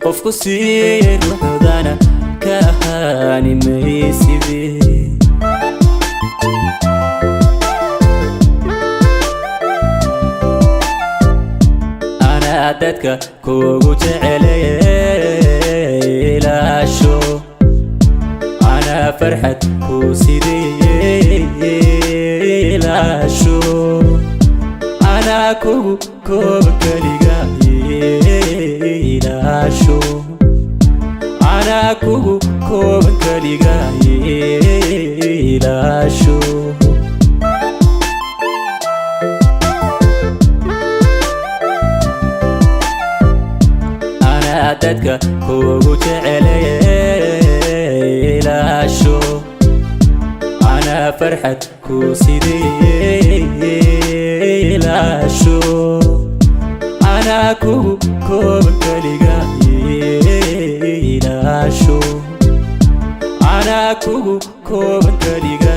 qofku sii ruuxdana kahani maysibi ana dadka kugu jecel la sho ana farxad ku sidii la sho ana kugu kaliga la sho ana kugu kaliga la sho ana dadka kugu jecel la sho ana farxad ku sidii la sho ana kugu kaliga la sho ana kugu kaliga